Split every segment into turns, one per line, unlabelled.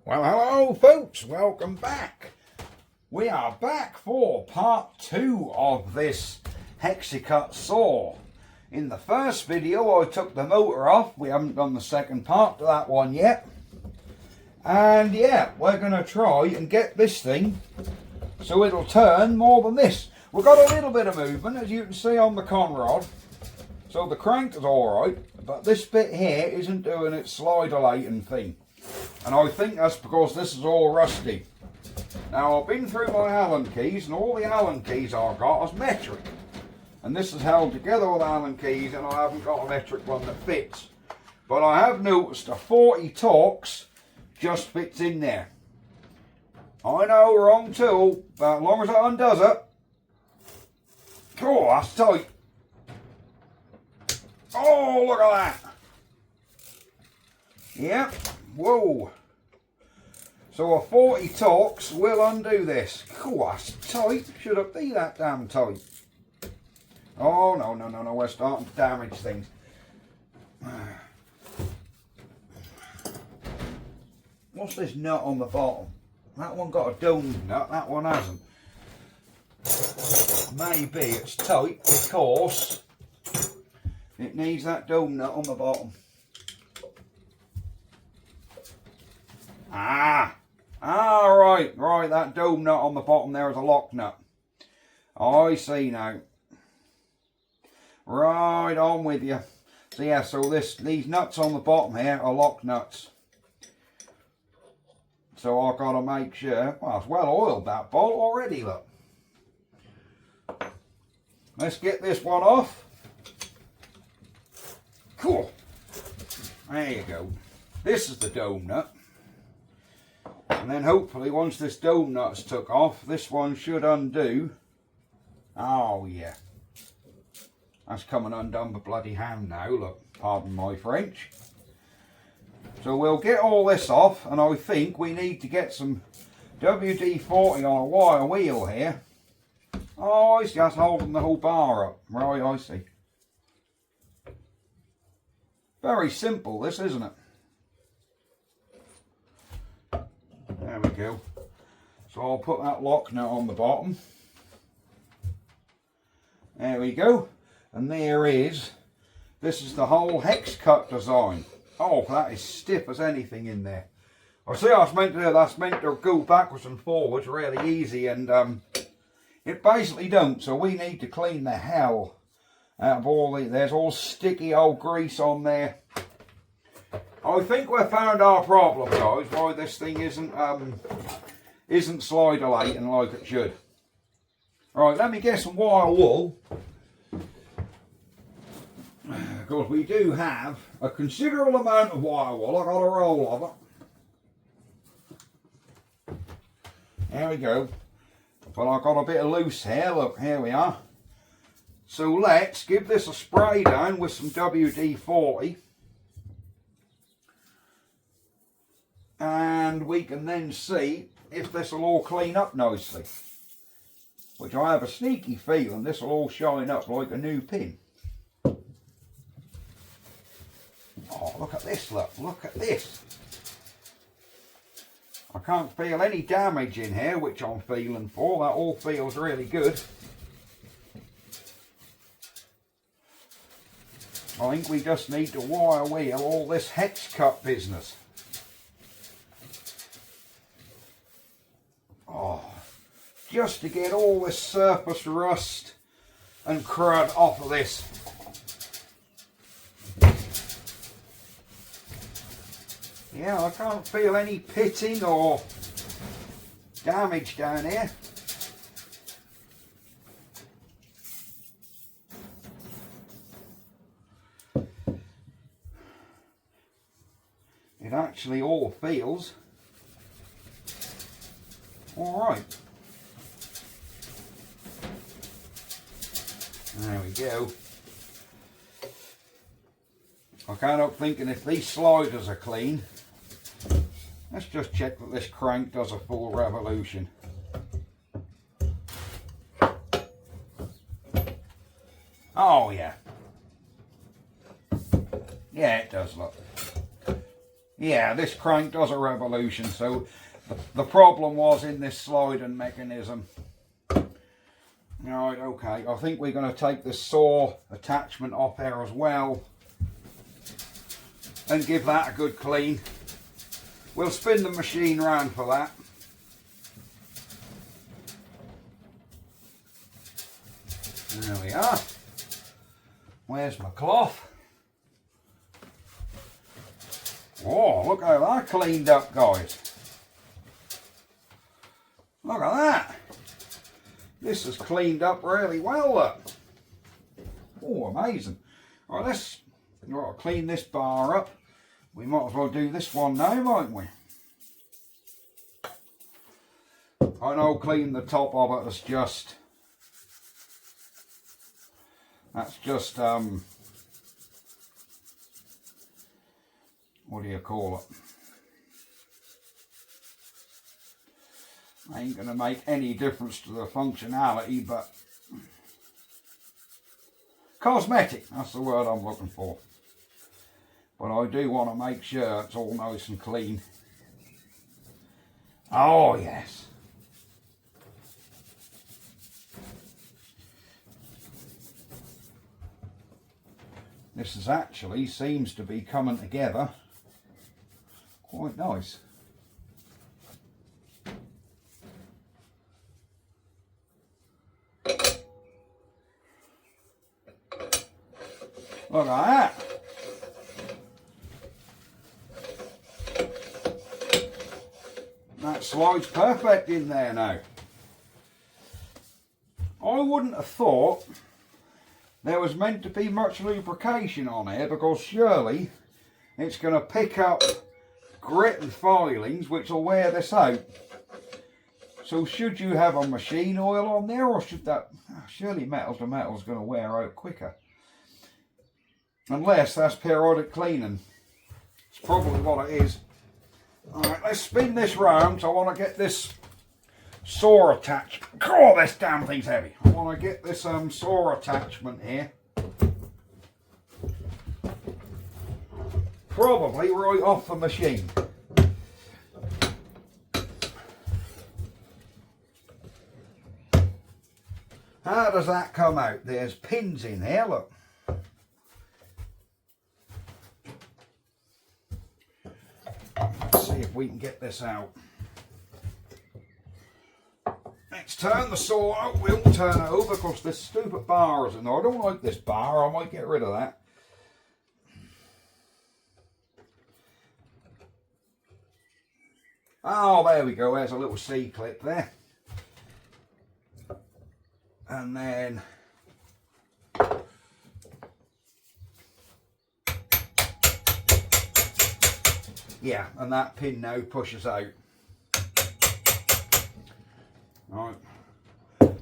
Well, hello folks, welcome back. We are back for part 2 of this hexacut saw. In the first video I took the motor off. We haven't done the second part to that one yet. And yeah, we're going to try and get this thing so it'll turn more than this. We've got a little bit of movement, as you can see on the conrod. So the crank is alright, but this bit here isn't doing its slidolating thing. And I think that's because this is all rusty. Now I've been through my Allen keys, and all the Allen keys I've got is metric. And this is held together with Allen keys, and I haven't got a metric one that fits. But I have noticed a 40 Torx just fits in there. I know, wrong tool, but as long as it undoes it. Oh, that's tight. Oh, look at that. Yep. Whoa. So a 40 Torx will undo this. Oh, that's tight. Should it be that damn tight? Oh, no. We're starting to damage things. What's this nut on the bottom? That one got a dome nut, that one hasn't. Maybe it's tight because it needs that dome nut on the bottom. Right, that dome nut on the bottom there is a lock nut. I see now. Right, on with you. So yeah, so these nuts on the bottom here are lock nuts. So I've got to make sure, well, it's well oiled, that bolt already, look. Let's get this one off. Cool. There you go. This is the dome nut. And then hopefully once this dome nut's took off, this one should undo. Oh yeah. That's coming undone by bloody hand now, look, pardon my French. So we'll get all this off, and I think we need to get some WD-40 on a wire wheel here. Oh, I see, that's holding the whole bar up. Right, I see. Very simple this, isn't it? There we go. So I'll put that lock nut on the bottom. There we go. And there is, this is the whole hex cut design. Oh, that is stiff as anything in there. I see that's meant to go backwards and forwards really easy, and it basically don't. So we need to clean the hell out of all these. There's all sticky old grease on there. I think we've found our problem, guys, why this thing isn't slidolating like it should. Right, let me get some wire wool. Because we do have a considerable amount of wire wool. I've got a roll of it. There we go. But I've got a bit of loose hair. Look, here we are. So let's give this a spray down with some WD-40. And we can then see if this will all clean up nicely. Which I have a sneaky feeling this will all shine up like a new pin. Oh, look at this, look at this. I can't feel any damage in here, which I'm feeling for. That all feels really good. I think we just need to wire wheel all this hex cut business. Oh, just to get all this surface rust and crud off of this. Yeah, I can't feel any pitting or damage down here. It actually all feels all right. There we go. I can't help thinking if these sliders are clean. Let's just check that this crank does a full revolution. Oh yeah. Yeah, it does, look. Yeah, this crank does a revolution, so the problem was in this sliding mechanism. Right, okay, I think we're going to take this saw attachment off here as well and give that a good clean. We'll spin the machine round for that. There we are. Where's my cloth? Oh, look how that cleaned up, guys. Look at that. This has cleaned up really well, look. Oh, amazing. All right, let's clean this bar up. We might as well do this one now, mightn't we? I know clean the top of it is just... That's just, what do you call it? Ain't going to make any difference to the functionality, but cosmetic, that's the word I'm looking for. But I do want to make sure it's all nice and clean. Oh, yes. This is actually seems to be coming together quite nice. Look at that. That slides perfect in there now. I wouldn't have thought there was meant to be much lubrication on here, because surely it's going to pick up grit and filings which will wear this out. So should you have a machine oil on there, or should that, surely metal to metal is going to wear out quicker. Unless that's periodic cleaning. It's probably what it is. Alright, let's spin this round. So I want to get this saw attached. Oh, this damn thing's heavy. I want to get this saw attachment here. Probably right off the machine. How does that come out? There's pins in here, look. Let's see if we can get this out. Let's turn the saw out. We'll turn it over because this stupid bar is in there. I don't like this bar. I might get rid of that. Oh, there we go. There's a little C-clip there. And then yeah, and that pin now pushes out. Right,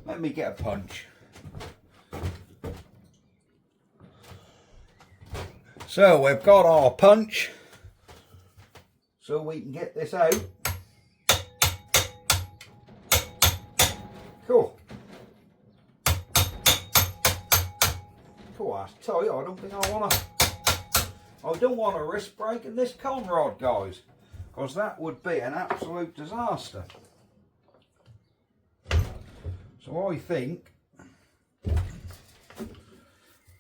let me get a punch. So we've got our punch, so we can get this out. Cool. Cool, I tell you, I don't think I don't want to risk breaking this con rod, guys, because that would be an absolute disaster. So I think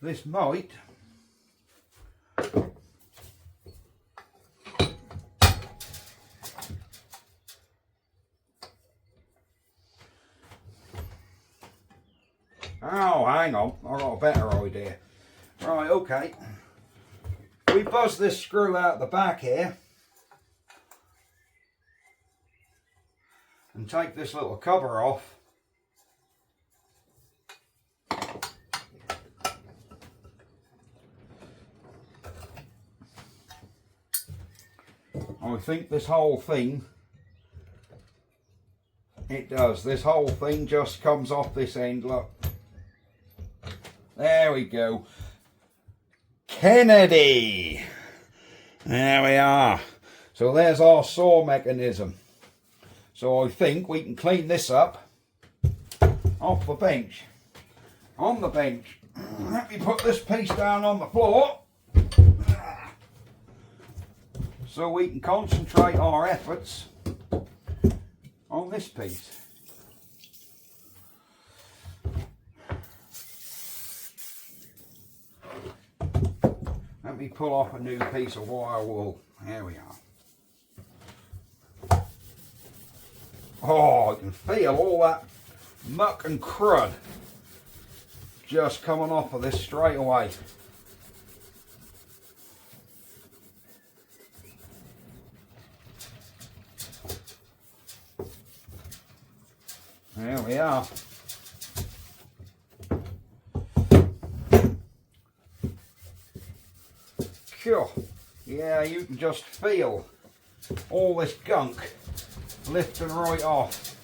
this might oh, hang on, I got a better idea. Right, okay. We buzz this screw out the back here and take this little cover off. I think this whole thing, it does, this whole thing just comes off this end, look. There we go. Kennedy. There we are. So there's our saw mechanism. So I think we can clean this up off the bench. On the bench. Let me put this piece down on the floor. so we can concentrate our efforts on this piece. Let me pull off a new piece of wire wool. There we are. Oh, I can feel all that muck and crud just coming off of this straight away. There we are. Sure. Yeah, you can just feel all this gunk lifting right off.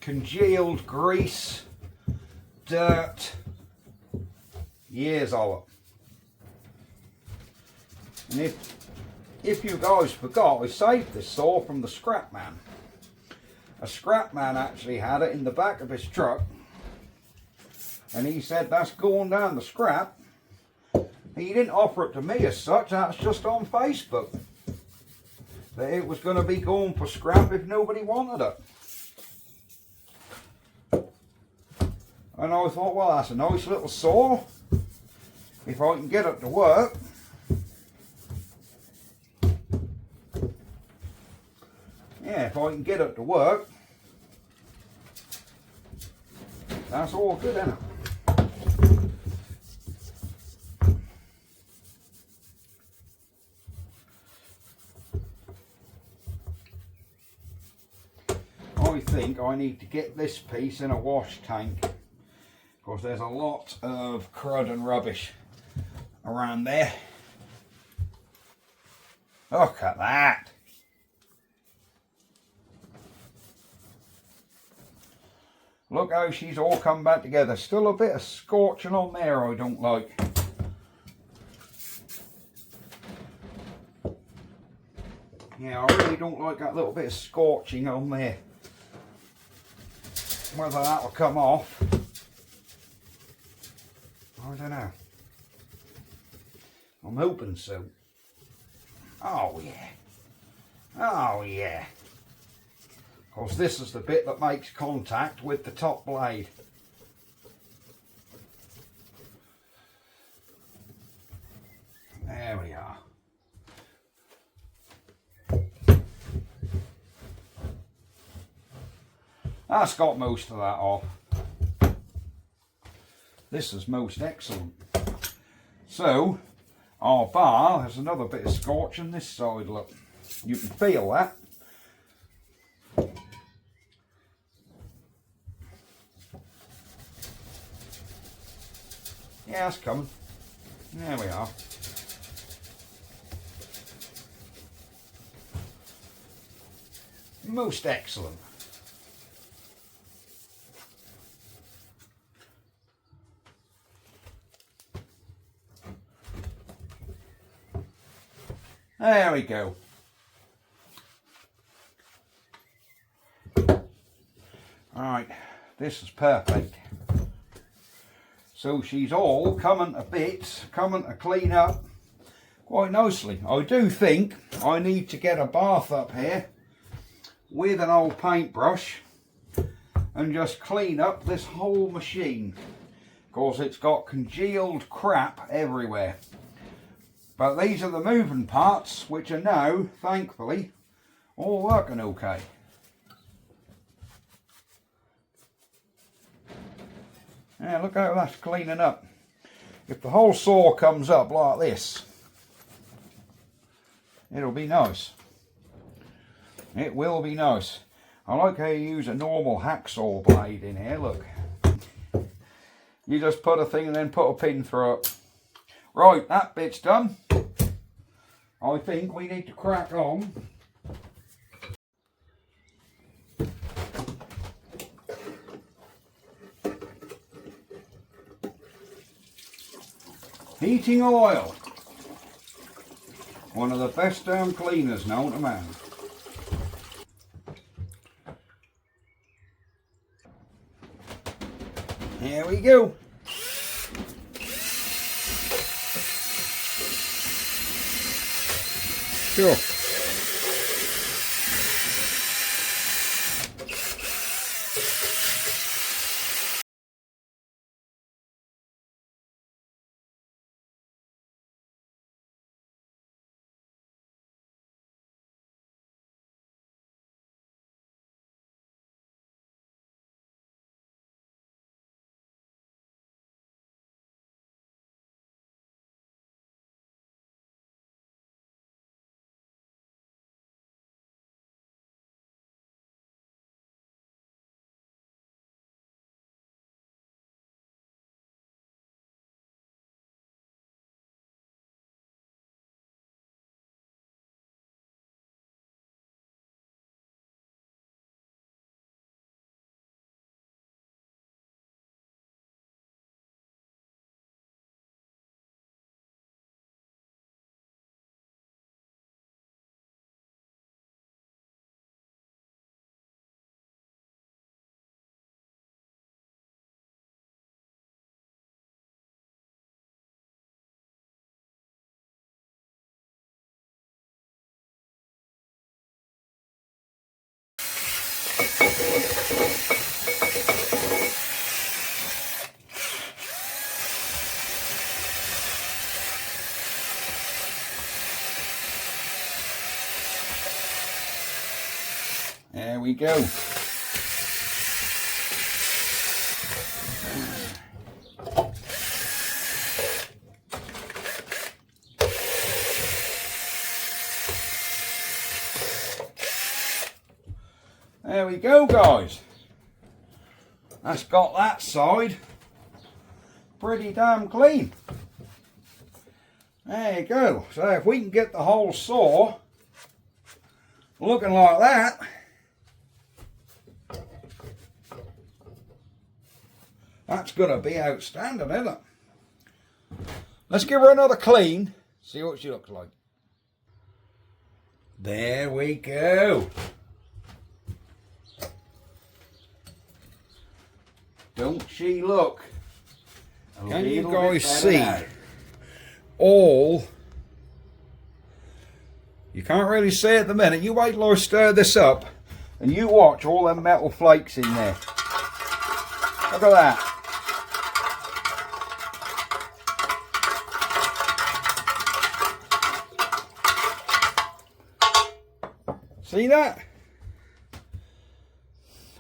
Congealed grease, dirt, years of it. And if you guys forgot, I saved this saw from the scrap man. A scrap man actually had it in the back of his truck, and he said that's going down the scrap. He didn't offer it to me as such, that's just on Facebook, that it was going to be going for scrap if nobody wanted it. And I thought, well, that's a nice little saw. If I can get it to work. Yeah, if I can get it to work, that's all good, isn't it? I think I need to get this piece in a wash tank, because there's a lot of crud and rubbish around there. Look at that. Look how she's all come back together. Still a bit of scorching on there I don't like. Yeah, I really don't like that little bit of scorching on there. Whether that will come off, I don't know. I'm hoping so. Oh yeah. Oh yeah. Of course, this is the bit that makes contact with the top blade. There we are. That's got most of that off. This is most excellent. So, our bar has another bit of scorch on this side, look. You can feel that. Yeah, that's coming. There we are. Most excellent. There we go. Alright, this is perfect. So she's all coming to bits, coming to clean up quite nicely. I do think I need to get a bath up here with an old paintbrush and just clean up this whole machine, because it's got congealed crap everywhere. But these are the moving parts, which are now, thankfully, all working okay. Yeah, look how that's cleaning up. If the whole saw comes up like this, it'll be nice. It will be nice. I like how you use a normal hacksaw blade in here, look. You just put a thing and then put a pin through it. Right, that bit's done. I think we need to crack on. Heating oil. One of the best damn cleaners known to man. Here we go. Sure. There we go. There we go, guys. That's got that side pretty damn clean. There you go. So if we can get the whole saw looking like that, that's going to be outstanding, isn't it? Let's give her another clean, see what she looks like. There we go. Don't she look? Can you guys see all? You can't really see at the minute. You wait till I stir this up and you watch all them metal flakes in there. Look at that. See that?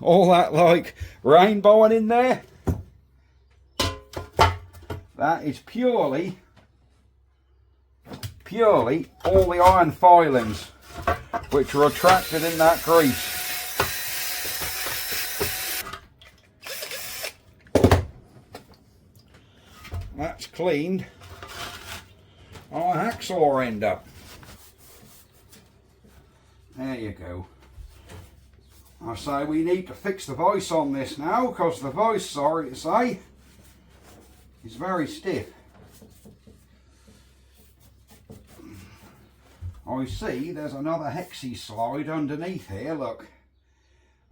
All that like rainbowing in there. That is purely all the iron filings which are attracted in that grease. That's cleaned our hacksaw end up. There you go. I say we need to fix the voice on this now, because the voice, sorry to say, is very stiff. I see there's another hexi slide underneath here, look.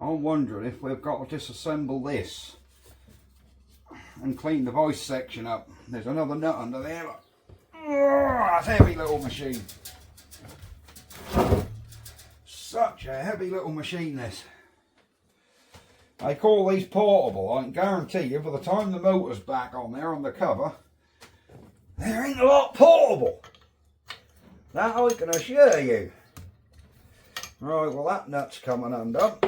I'm wondering if we've got to disassemble this and clean the voice section up. There's another nut under there, look. Oh, that's a heavy little machine. Such a heavy little machine, this. They call these portable. I can guarantee you, by the time the motor's back on there on the cover, there ain't a lot portable. That I can assure you. Right, well that nut's coming undone.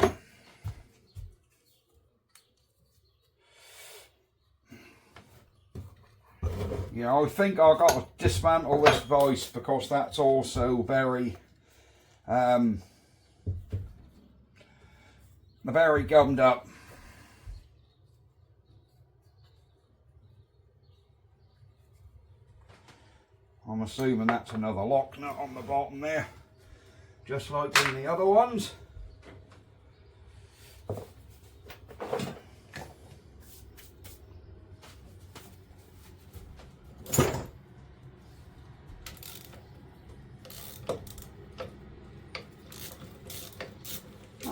Yeah, I think I've got to dismantle this voice because that's also very gummed up. I'm assuming that's another lock nut on the bottom there, just like in the other ones.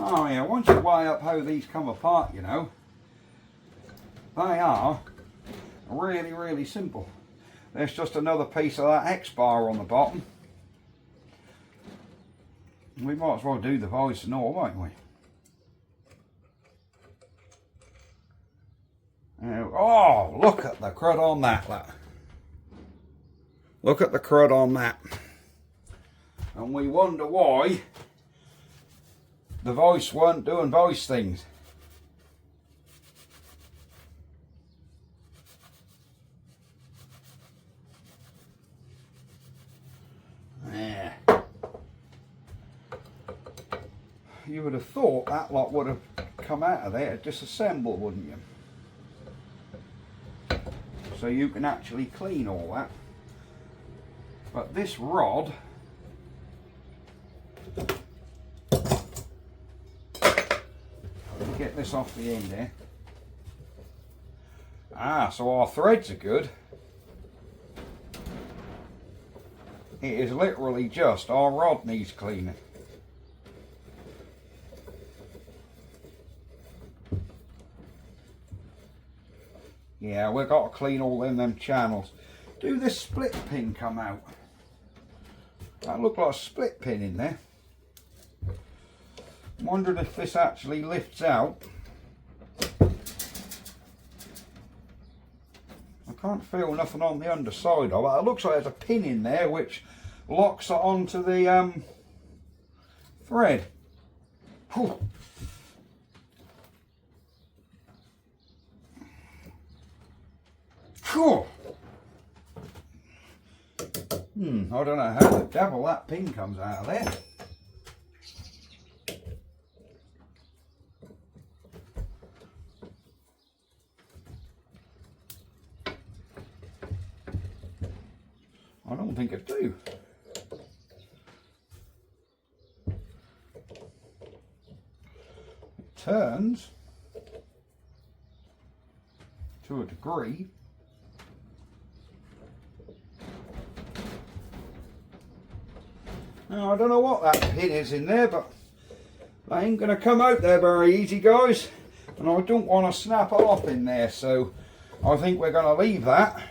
Oh yeah, once you weigh up how these come apart, you know, they are really, really simple. There's just another piece of that X bar on the bottom. We might as well do the vice and all, won't we? Oh, look at the crud on that. Look at the crud on that. And we wonder why the vice weren't doing vice things. Yeah. You would have thought that lot would have come out of there to disassemble, wouldn't you? So you can actually clean all that. But this rod, get this off the end there. So our threads are good. It is literally just our rod needs cleaning. Yeah, we've got to clean all them channels. Do this split pin come out? That looked like a split pin in there. I'm wondering if this actually lifts out. I can't feel nothing on the underside of it. It looks like there's a pin in there which locks it onto the thread. Whew. Whew. I don't know how the devil that pin comes out of there. I don't think it do. It turns to a degree. Now I don't know what that pin is in there, but that ain't going to come out there very easy, guys. And I don't want to snap it off in there, so I think we're going to leave that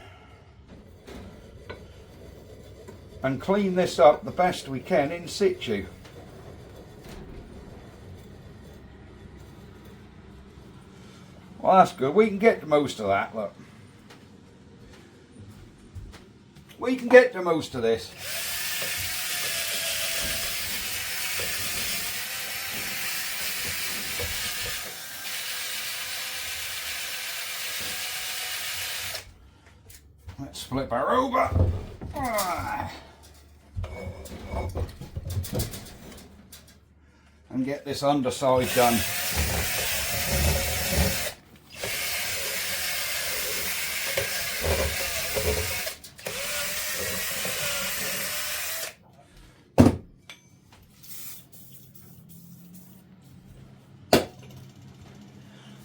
and clean this up the best we can in situ. Well, that's good. We can get to most of that, look. We can get to most of this. Let's flip her over. And get this underside done.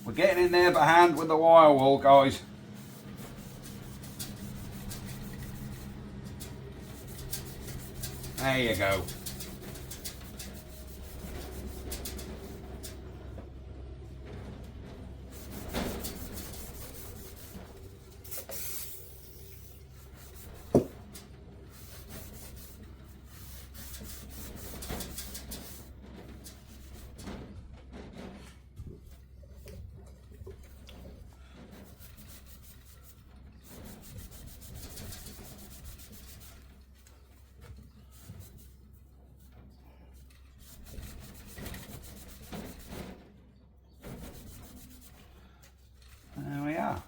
We're getting in there by hand with the wire wool, guys. There you go. There we are.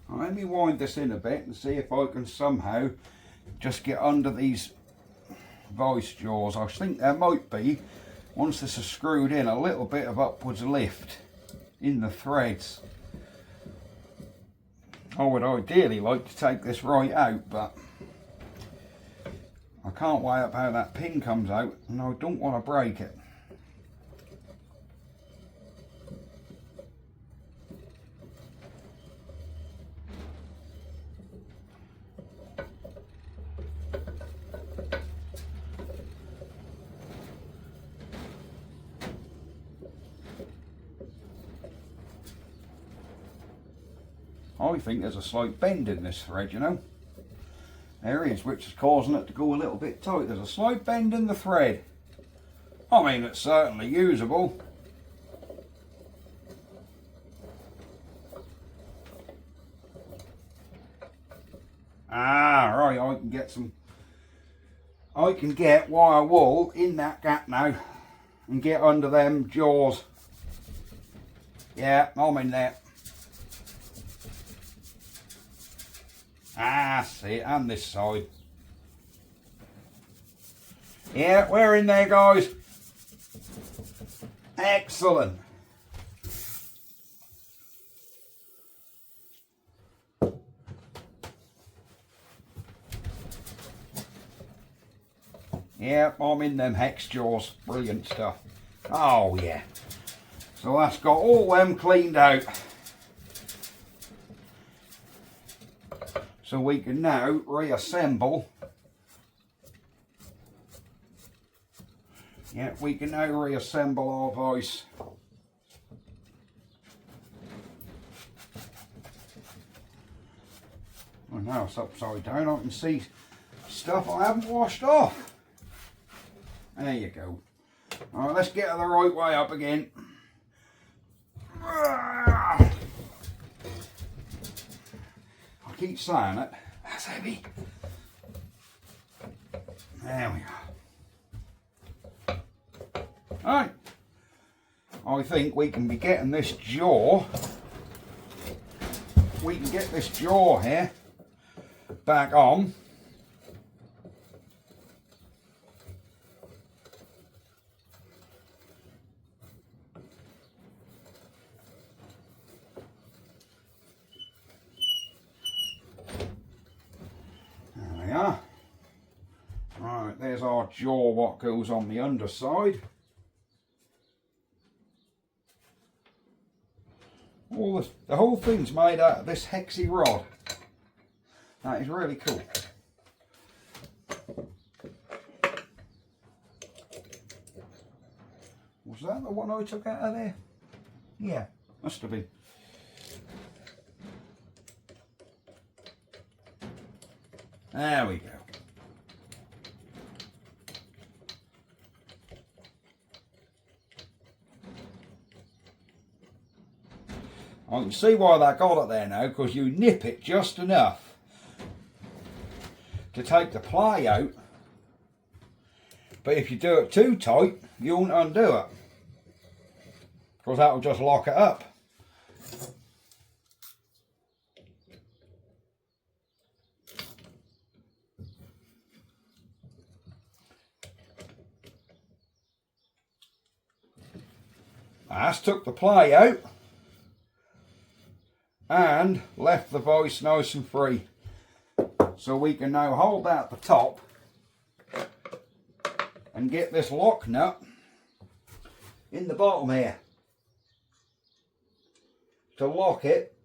Now, let me wind this in a bit and see if I can somehow just get under these vice jaws. I think there might be, once this is screwed in, a little bit of upwards lift in the threads. I would ideally like to take this right out, but I can't weigh up how that pin comes out, and I don't want to break it. I think there's a slight bend in this thread, you know. There is, which is causing it to go a little bit tight. There's a slight bend in the thread. I mean, it's certainly usable. Ah, right, I can get wire wool in that gap now and get under them jaws. Yeah, I'm in there. Ah, see it, and this side. Yeah, we're in there, guys. Excellent. Yeah, I'm in them hex jaws. Brilliant stuff. Oh, yeah. So that's got all them cleaned out. So we can now reassemble. Yeah, we can now reassemble our vise. Well, now it's upside down. I can see stuff I haven't washed off. There you go. All right, let's get her the right way up again. I keep saying it. That's heavy. There we go. Alright. I think we can be getting this jaw. We can get this jaw here back on. Right, there's our jaw, what goes on the underside. The whole thing's made out of this hexy rod. That is really cool. Was that the one I took out of there? Yeah, must have been. There we go. I can see why they got it there now, because you nip it just enough to take the ply out, but if you do it too tight, you won't undo it, because that will just lock it up. I just took the ply out and left the vise nice and free, so we can now hold that at the top and get this lock nut in the bottom here to lock it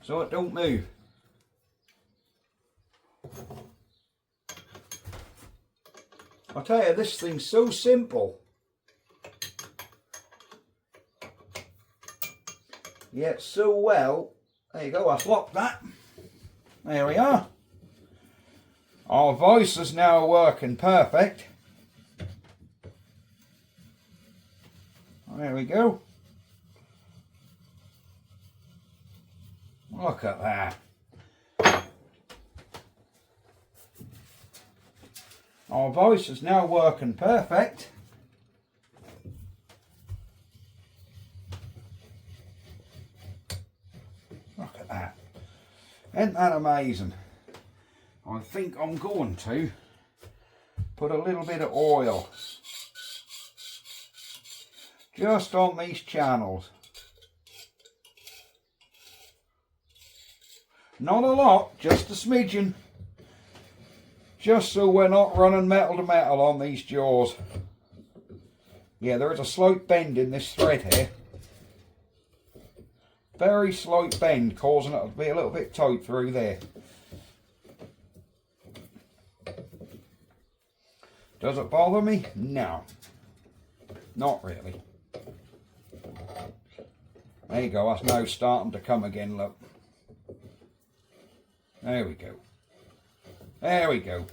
so it don't move. I tell you, this thing's so simple. Yeah, so well. There you go, I've locked that. There we are. Our vise is now working perfect. There we go. Look at that. Our vise is now working perfect. Look at that. Isn't that amazing? I think I'm going to put a little bit of oil just on these channels. Not a lot, just a smidgen. Just so we're not running metal to metal on these jaws. Yeah, there is a slight bend in this thread here. Very slight bend, causing it to be a little bit tight through there. Does it bother me? No. Not really. There you go, that's now starting to come again, look. There we go. There we go.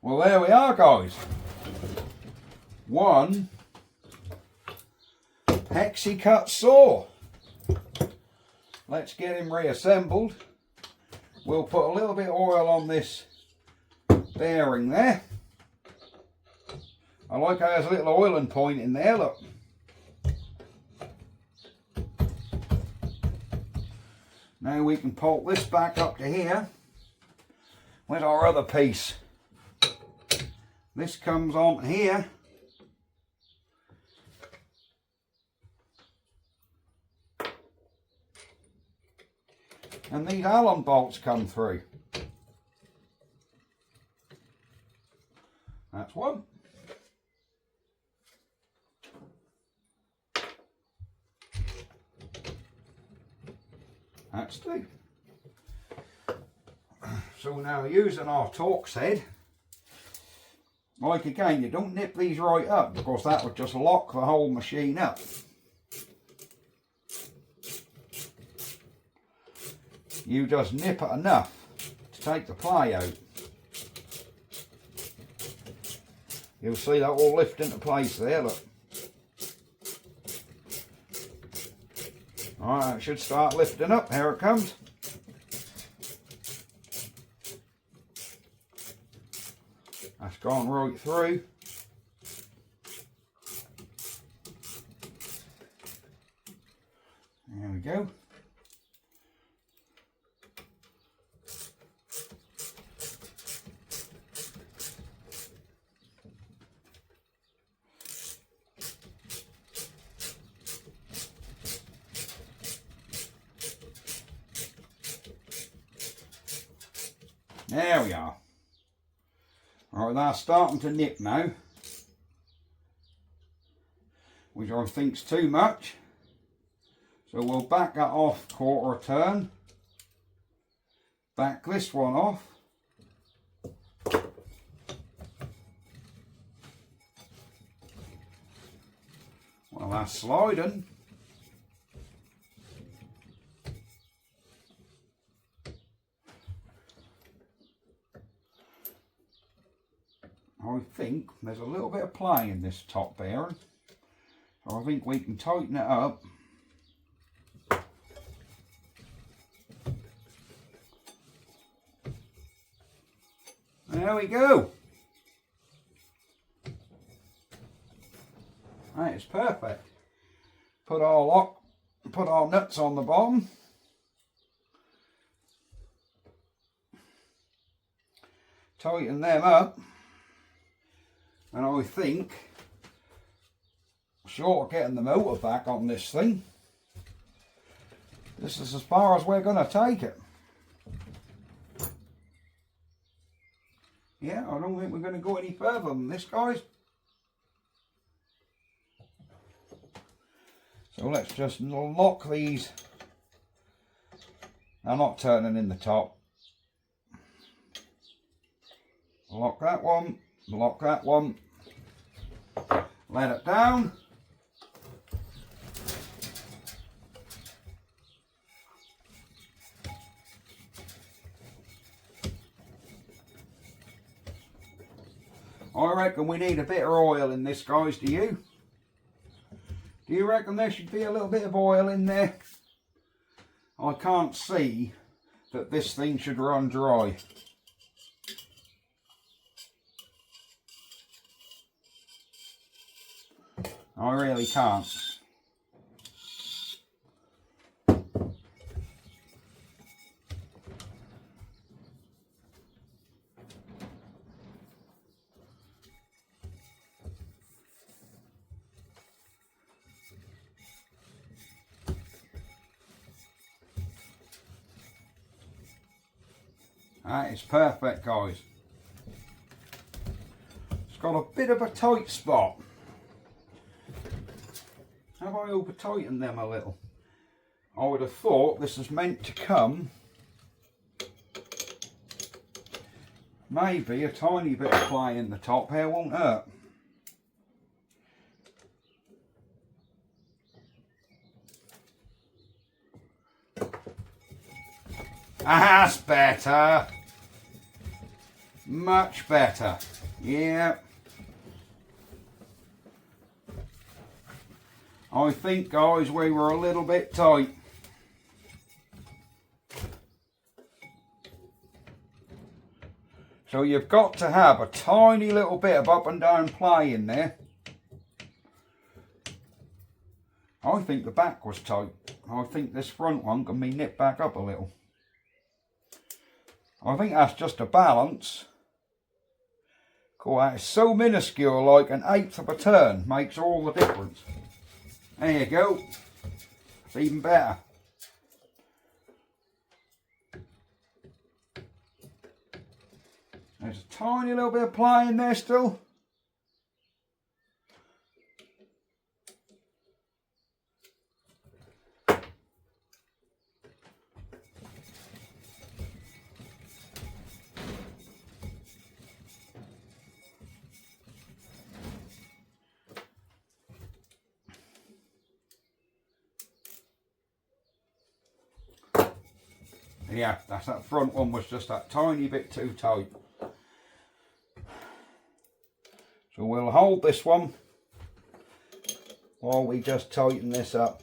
Well, there we are, guys. One hexi-cut saw. Let's get him reassembled. We'll put a little bit of oil on this bearing there. I like how there's a little oiling point in there, look. Now we can pull this back up to here. Where's our other piece? This comes on here. And these Allen bolts come through. That's one. That's two. So now using our Torx head, like again, you don't nip these right up because that would just lock the whole machine up. You just nip it enough to take the ply out. You'll see that all lift into place there, look. Alright, it should start lifting up. Here it comes. That's gone right through. There we go. There we are. Alright, they're starting to nip now, which I think's too much. So we'll back that off quarter turn. Back this one off. Well, that's sliding. I think there's a little bit of play in this top bearing, so I think we can tighten it up. There we go. That is perfect. Put our nuts on the bottom. Tighten them up. And I think, short of getting the motor back on this thing, this is as far as we're going to take it. Yeah, I don't think we're going to go any further than this, guys. So let's just lock these. I'm not turning in the top. Lock that one. Lock that one, let it down. I reckon we need a bit of oil in this, guys, do you? Do you reckon there should be a little bit of oil in there? I can't see that this thing should run dry. I really can't. That is perfect, guys. It's got a bit of a tight spot. Have I over tightened them a little? I would have thought this is meant to come maybe a tiny bit of play in the top here won't hurt. That's better. Much better. Yeah. I think, guys, we were a little bit tight. So you've got to have a tiny little bit of up and down play in there. I think the back was tight. I think this front one can be nipped back up a little. I think that's just a balance. Cool, that is so minuscule, like an eighth of a turn makes all the difference. There you go. It's even better. There's a tiny little bit of play in there still. Yeah, that front one was just that tiny bit too tight. So we'll hold this one while we just tighten this up.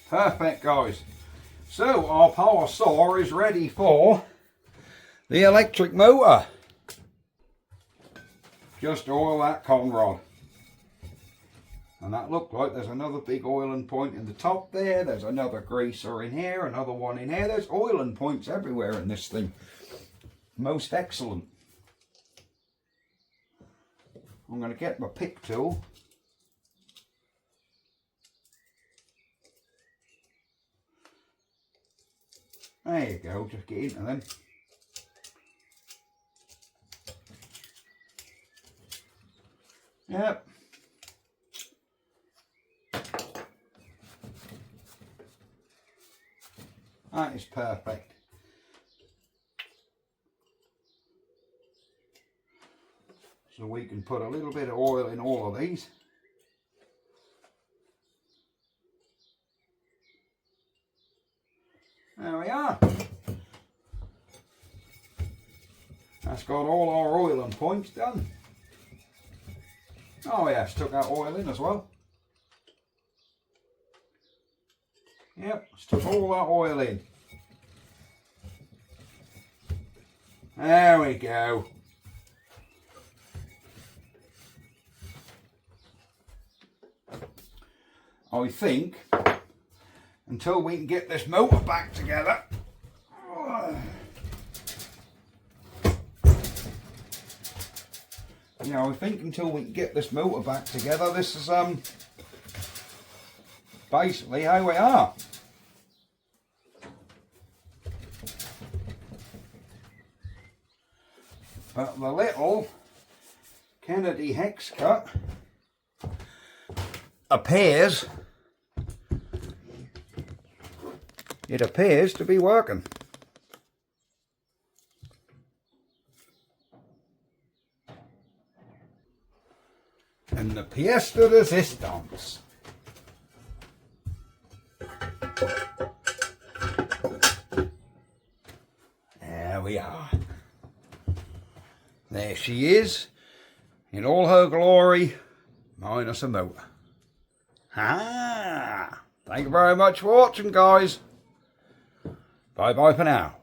Perfect, guys. So our power saw is ready for the electric motor. Just oil that con rod. And that looked like there's another big oiling point in the top there. There's another greaser in here, another one in here. There's oiling points everywhere in this thing. Most excellent. I'm going to get my pick tool. There you go, just get into them. Yep. That is perfect. So we can put a little bit of oil in all of these. There we are. That's got all our oiling points done. Oh yes, took that oil in as well. Yep, took all that oil in. There we go. I think until we can get this motor back together, I think until we can get this motor back together, this is basically how we are. But the little Kennedy hex cut appears to be working. And the pièce de résistance. There we are. There she is, in all her glory, minus a motor. Thank you very much for watching, guys. Bye bye for now.